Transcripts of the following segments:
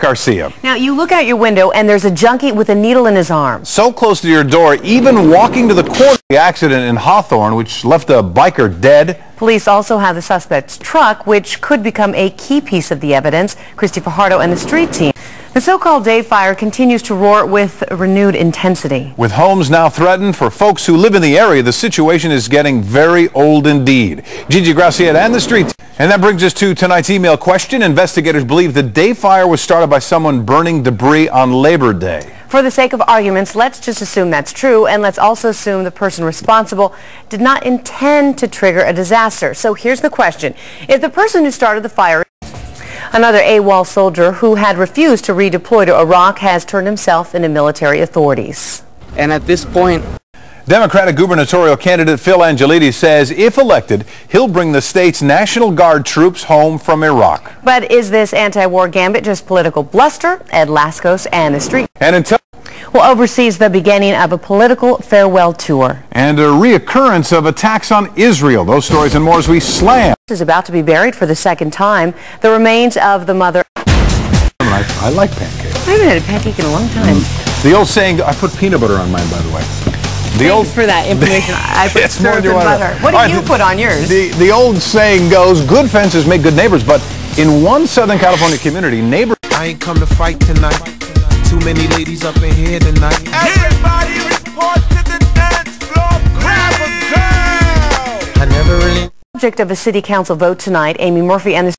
Garcia. Now, you look out your window and there's a junkie with a needle in his arm. So close to your door, even walking to the corner of the accident in Hawthorne, which left a biker dead. Police also have the suspect's truck, which could become a key piece of the evidence. Christy Fajardo and the street team. The so-called day fire continues to roar with renewed intensity. With homes now threatened for folks who live in the area, the situation is getting very old indeed. Gigi Gracieta and the street team. And that brings us to tonight's email question. Investigators believe the day fire was started by someone burning debris on Labor Day. For the sake of arguments, let's just assume that's true, and let's also assume the person responsible did not intend to trigger a disaster. So here's the question. If the person who started the fire, another AWOL soldier who had refused to redeploy to Iraq, has turned himself into military authorities. And at this point, Democratic gubernatorial candidate Phil Angelides says if elected, he'll bring the state's National Guard troops home from Iraq. But is this anti-war gambit just political bluster? Ed Laskos and the street oversees the beginning of a political farewell tour. And a reoccurrence of attacks on Israel. Those stories and more as we slam. Is about to be buried for the second time. The remains of the mother. I like pancakes. I haven't had a pancake in a long time. The old saying, I put peanut butter on mine, by the way. Thanks for that information. I put syrup and butter. What do you put on yours? The old saying goes, good fences make good neighbors, but in one Southern California community, neighbors... I ain't come to fight tonight. Too many ladies up in here tonight. Everybody report to the dance floor. Grab a girl. I never really... Subject of a city council vote tonight, Amy Murphy and the...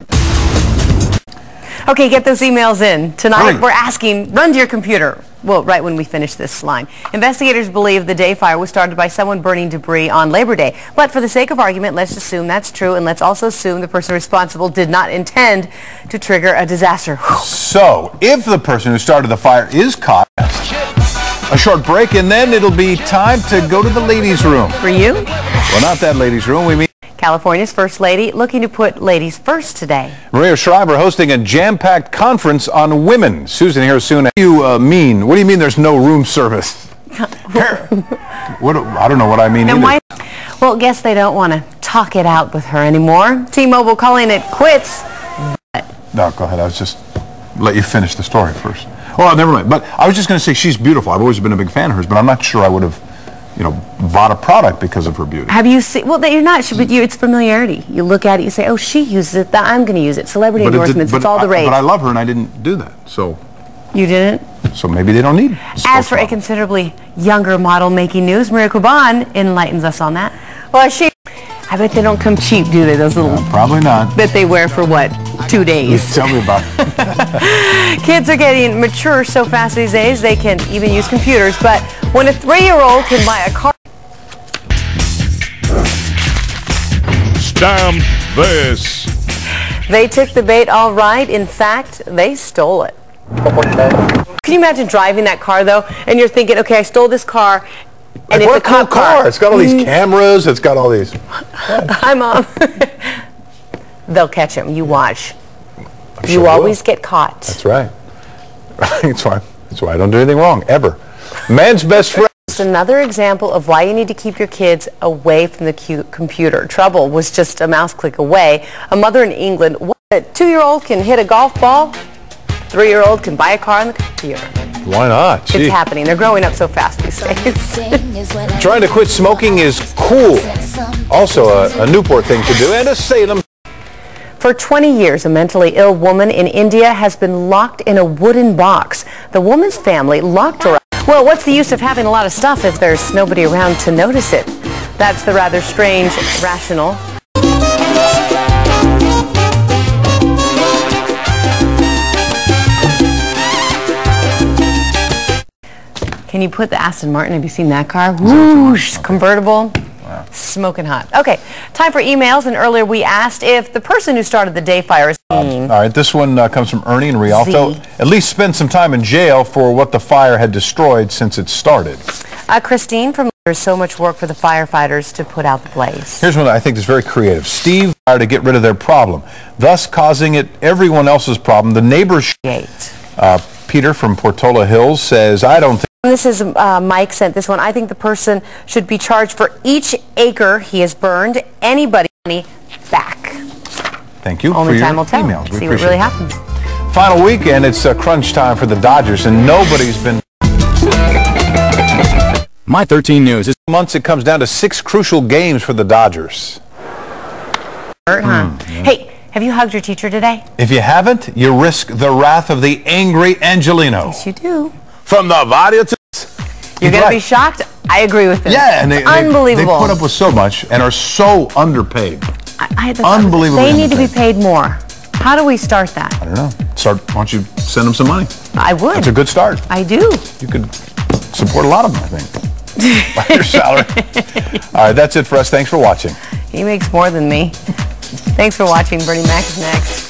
Okay, get those emails in. Tonight, we're asking, run to your computer. Well, right when we finish this line. Investigators believe the day fire was started by someone burning debris on Labor Day. But for the sake of argument, let's assume that's true, and let's also assume the person responsible did not intend to trigger a disaster. So, if the person who started the fire is caught, a short break, and then it'll be time to go to the ladies' room. For you? Well, not that ladies' room. We mean California's First Lady looking to put ladies first today. Maria Shriver hosting a jam-packed conference on women. Susan here soon. What do you mean? What do you mean there's no room service? I don't know what I mean either. Well, guess they don't want to talk it out with her anymore. T-Mobile calling it quits. No, go ahead. I was just let you finish the story first. Oh, never mind. But I was just going to say she's beautiful. I've always been a big fan of hers, but I'm not sure I would have, bought a product because of her beauty. Have you seen? Well, you're not. But it's familiarity. You look at it, you say, "Oh, she uses it. I'm going to use it." Celebrity endorsements. It's all the rage. But I love her, and I didn't do that. So. You didn't? So maybe they don't need. As for a considerably younger model making news, Maria Cuban enlightens us on that. Well, I bet they don't come cheap, do they? Those little. Probably not. That they wear for what? 2 days. Tell me about it. Kids are getting mature so fast these days they can even use computers. But when a 3-year-old can buy a car. Stamp this. They took the bait all right. In fact, they stole it. Can you imagine driving that car, though, and you're thinking, okay, I stole this car, and it's a cop car. It's got all these cameras. It's got all these. Hi, Mom. They'll catch him. You watch. You always get caught. That's right. That's why I don't do anything wrong, ever. Man's best friend. Just another example of why you need to keep your kids away from the computer. Trouble was just a mouse click away. A mother in England, a 2-year-old can hit a golf ball. 3-year-old can buy a car on the computer. Why not? It's happening. They're growing up so fast these days. Trying to quit smoking is cool. Also a Newport thing to do, and a Salem. For 20 years, a mentally ill woman in India has been locked in a wooden box. The woman's family locked her up. Well, what's the use of having a lot of stuff if there's nobody around to notice it? That's the rather strange rationale. Can you put the Aston Martin? Have you seen that car? Whoosh, convertible. Wow. Smoking hot. Okay, time for emails. And earlier we asked if the person who started the day fire is all right, this one comes from Ernie in Rialto. At least spend some time in jail for what the fire had destroyed since it started. Christine from there's so much work for the firefighters to put out the blaze. Here's one I think is very creative. Steve to get rid of their problem, thus causing it everyone else's problem. The neighbors. Peter from Portola Hills says, I don't think. This is Mike sent this one. I think the person should be charged for each acre he has burned. Anybody back. Thank you Only for your time will tell. emails. See what really happens. Final weekend, it's crunch time for the Dodgers, and nobody's been... My 13 News is... months, it comes down to 6 crucial games for the Dodgers. Yeah. Hey, have you hugged your teacher today? If you haven't, you risk the wrath of the angry Angelino. Yes, you do. From the Vadia to... You're going to be shocked? I agree with him. Yeah, and unbelievable. They put up with so much and are so underpaid. Unbelievable. They need to be paid more. How do we start that? I don't know. Why don't you send them some money? I would. That's a good start. I do. You could support a lot of them, I think, by your salary. All right, that's it for us. Thanks for watching. He makes more than me. Thanks for watching. Bernie Mac is next.